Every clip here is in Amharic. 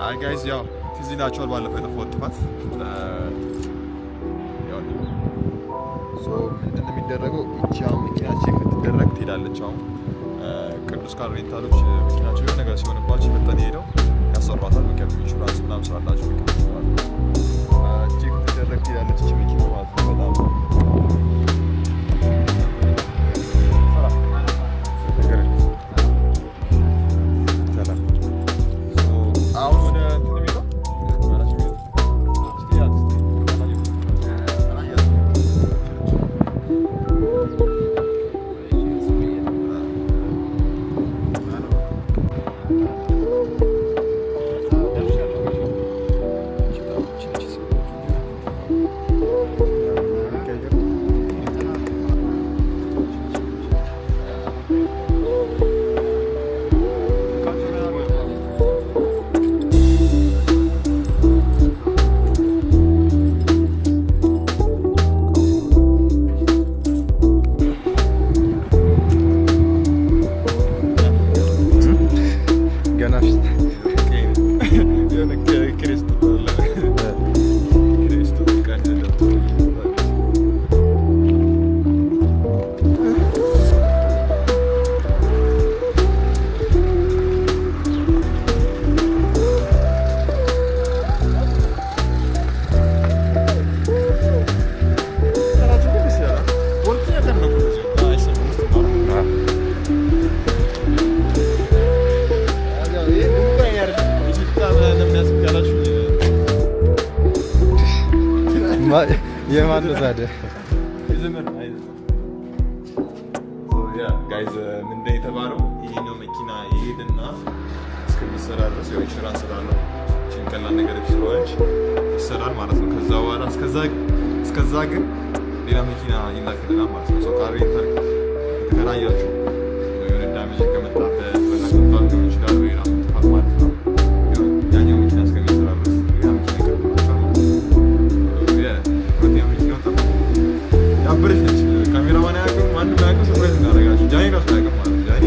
አይ ጋይስ ያው ትዝ ይላችኋል ባለፈው የጠፋሁት ጥፋት ምንድን ነው የሚደረገው? እቺ መኪና ቼክ ትደረግ ትሄዳለች። አሁን ቅዱስ ካር ሬንታሎች መኪናቸው የሆነ ነገር ሲሆንባቸው ፈጠን ሄደው ያሰሯታል። ምክንያቱም ኢንሹራንስ ምናምን ስላላቸው ቼክ ትደረግ ትሄዳለች እቺ መኪና ማለት ነው። በጣም የማን ነው ታዲያ? ጋይዝ ምንድን የተባለው ይሄኛው መኪና ይሄድና እስከሚሰራ ድረስ ኢንሹራንስ ስላለው ጭንቀላን ነገር ስለሆነች ይሰራል ማለት ነው። ከዛ በኋላ እስከዛ ግን ሌላ መኪና ይላክልናል ማለት ነው። ሰው ካር ሬንታል ተከራያችሁ የሆነ ዳሜጅ ከመጣበት በዛ ከንቷል ሊሆን ይችላል ወይ ራሱ ጥፋት ማለት ነው። ያኛው መኪና እስከሚሰራ ድረስ ሌላ መኪና ይቀርብላችኋል ማለት ነው። ያበረች ነች። ካሜራማን አያውቅም፣ ማንም አያውቅም። ሰርፕራይዝ እናደርጋችሁ። ጃኒ ራሱ አያውቅም ማለት ነው። ጃኒ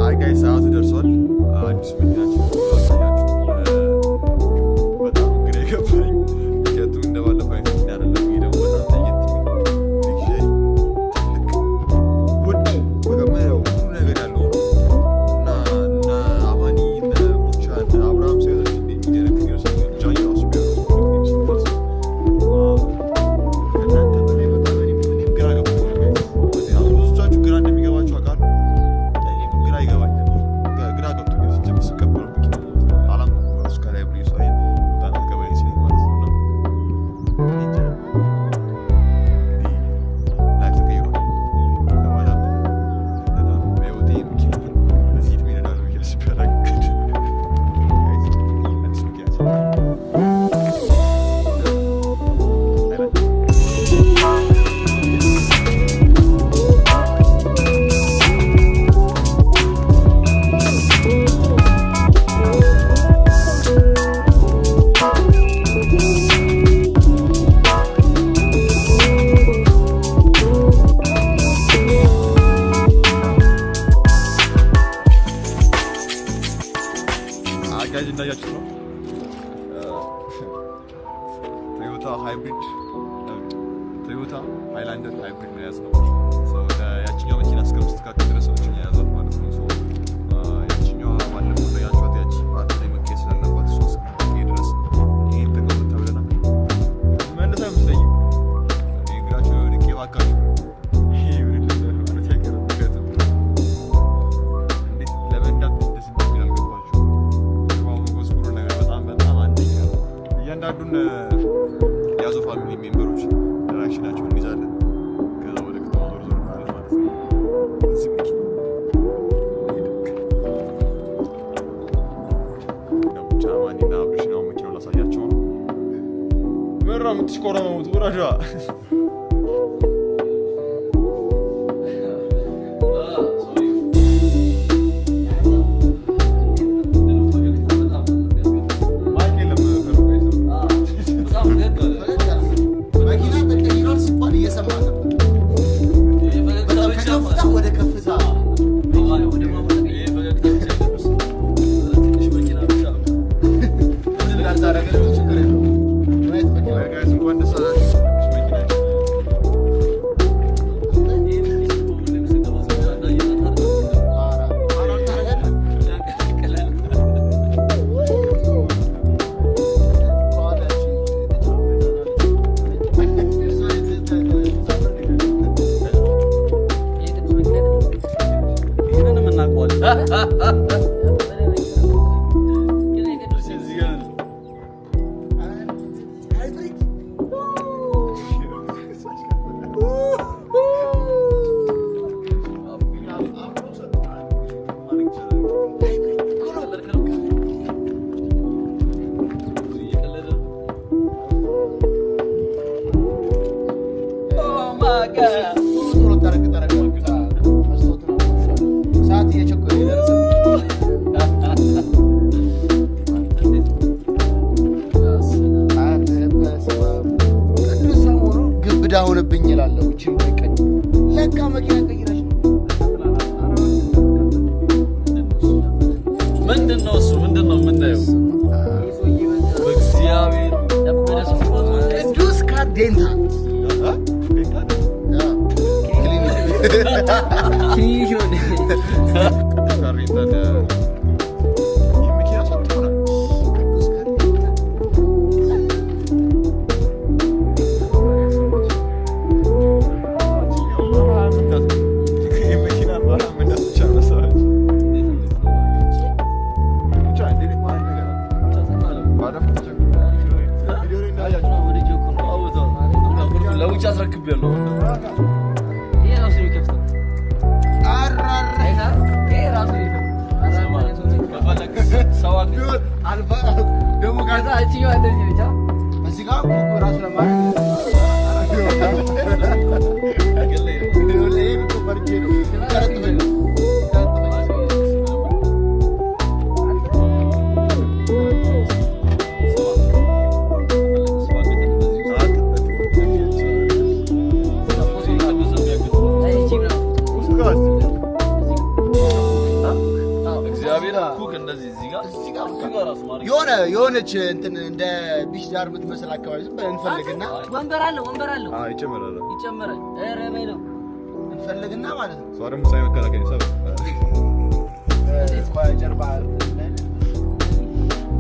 አይ ጋይስ ሰዓቱ ደርሷል። አዲስ መኪናችን በጣም ግራ የገባኝ ምክንያቱም እንደባለፈው አይነት መኪና አይደለም። ይሄ ደግሞ በጣም ለየት የሚል ትልቅ ውድ ሁሉ ነገር ያለው እና አማኒ ቡቻ አብርሃም ሰው የሚደረግ ጃኒ ራሱ እናንተ በላይ በጣም እኔም ግራ ገብቶኛል። ብዙዎቻችሁ ግራ እንደሚገባችሁ አውቃለሁ። እኔም ግራ ይገባኛል። ግራ ገብቶኛል። ሲጀምር ስቀበለው መኪና አላመንኩም እራሱ ከላይ ብዬ ሰው በጣም አልገባኝ ሲለኝ ማለት ነው። እና ላይፍ ተቀይሯል። በኋላ በጣም በህይወቴ መኪና በዚህ ዕድሜ እነዳለሁ ብዬ አስቤ አላውቅም። አዲስ መኪና አጋዥ እንዳያችሁ ነው። ቶዮታ ሃይብሪድ ቶዮታ ሃይላንደር ሃይብሪድ ነው የያዝነው። ያችኛው መኪና እስከምትስተካከል ድረስ ነው የያዟት ማለት ነው። ያችኛዋ ባለፈው እንዳያችኋት ያቺ ባትሪ መቀየር ስላለባት እሷ እስከምትቀየር ድረስ ይሄን ተቀበል ተብለናል። መለስ አይመስለኝም። እግራቸው ንቄ እባካችሁ ይሄ ማለት አይቀርም። ምክንያቱም እንዴት ለመንዳት እንደዚህ እንደሚል አልገባችሁም። ሁሉ ነገር በጣም አንደኛ ነው። እያንዳንዱን ያዞ ፋሚሊ ሜምበሮች ዳይሬክሽናቸውን እንይዛለን። ከዛ ወደ ከተማ ዞር እንላለን ማለት ነው። እዚህ መኪና ብቻ ማኒና አብርሽናው መኪናው ላሳያቸው ነው። ምራ የምትሽቆረመሙት ውረዷ ሆነብኝ ይላልው እቺ ማይቀኝ ለካ መኪና ቀይራሽ ምንድነው እሱ ምንድነው የምናየው በእግዚአብሔር ቅዱስ ካርዴንታ ለውጭ አስረክቤያለሁ የሆነች እንትን እንደ ቢሽ ዳር የምትመስል አካባቢ ዝም ብለን እንፈልግና ወንበር አለ ይጨመራል ኧረ በይ ነው እንፈልግና ማለት ነው ሷርም ሳይመከላከኝ ሰብ ጀርባ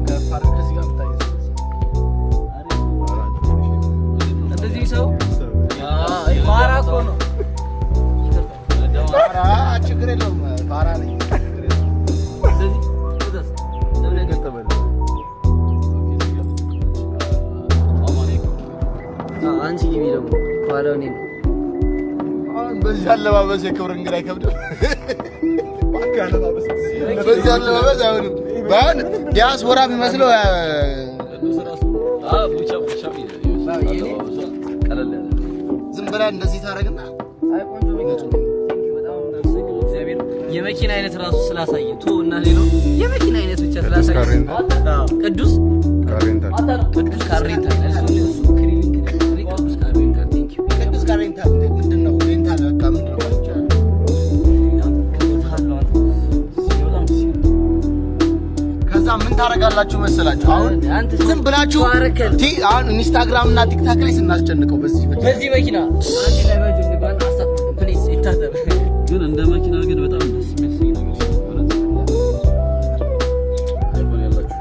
ከፋር ከዚህ ጋር ብታይ እንደዚህ ሰው ፋራ እኮ ነው ፋራ ችግር የለውም ፋራ ነኝ አንቺ ይብለው ፋራው ነኝ በዚህ አለባበስ የክብር እንግዳ አይከብድም በዚህ አለባበስ አይሆንም ባን ዲያስፖራ ቢመስለው ዝም ብላ እንደዚህ ታደርግና አይ ቆንጆ የመኪና አይነት ራሱ ስላሳየ ቶ እና ሌላው የመኪና አይነት ብቻ ስላሳየ ቅዱስ ካሬንታ ምንድነው ሬንታል በቃ ምንድነው ከዛ ምን ታረጋላችሁ መሰላችሁ አሁን ዝም ብላችሁ አሁን ኢንስታግራም እና ቲክታክ ላይ ስናስጨንቀው በዚህ መኪና አንቺ ላይ ባጅ ልባን አሳብ ፕሊዝ ይታዘብ ግን እንደ መኪና ግን በጣም ደስ የሚያሰኝ ነገር አይፎን ያላችሁ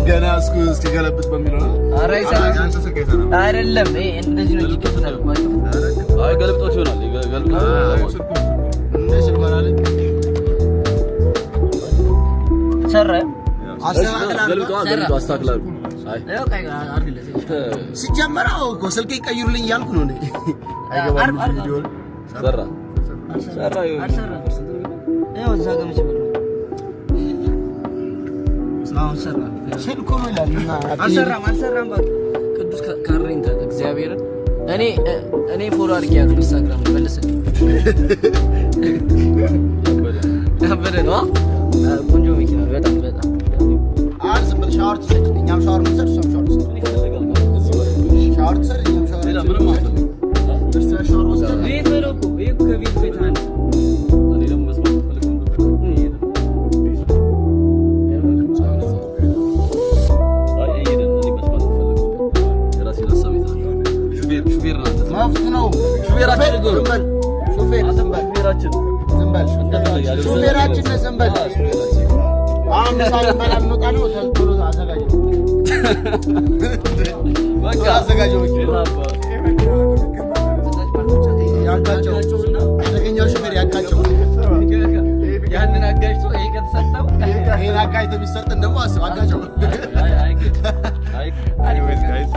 ገና እስኪገለብጥ በሚለው አይደለም እንደዚህ ነው ይከፈታል አይ ገልብጦት ይሆናል ሰራ አስተካክላሉ ሲጀመረው እኮ ስልኬ ቀይሩልኝ እያልኩ ነው እንዴ አይገባም ቪዲዮ ሰራ ያው እዛ ጋር መቼ ነው አሁን ሰራ ስልኩ ነው ይላልና አልሰራም በቃ ቅዱስ ካሬንታ እግዚአብሔር እኔ ፎሎ አድርጌያለሁ ኢንስታግራም መልሰኝ ያበደ ነው ቆንጆ መኪና በጣም ዝም ብለህ ሻወር ትሰጥ እኛም ሻወር እንሰጥ እሷም ሻወር ትሰጥ ሻወር ትሰጥ እኛም ሻወር ሌላ ምንም አልፈልግም ሻወር ወስደህ ቤት በለው እኮ ይሄ ከቤት አንድ እኔ ደግሞ መስማት ፈልገው ያጋጨው የተገኘው ሹፌር ያጋጨው ያንን አጋጭቶ ይሄ ከተሰጠው ይሄን አጋጭቶ ቢሰጥን ደግሞ አስብ አጋጨው Anyways guys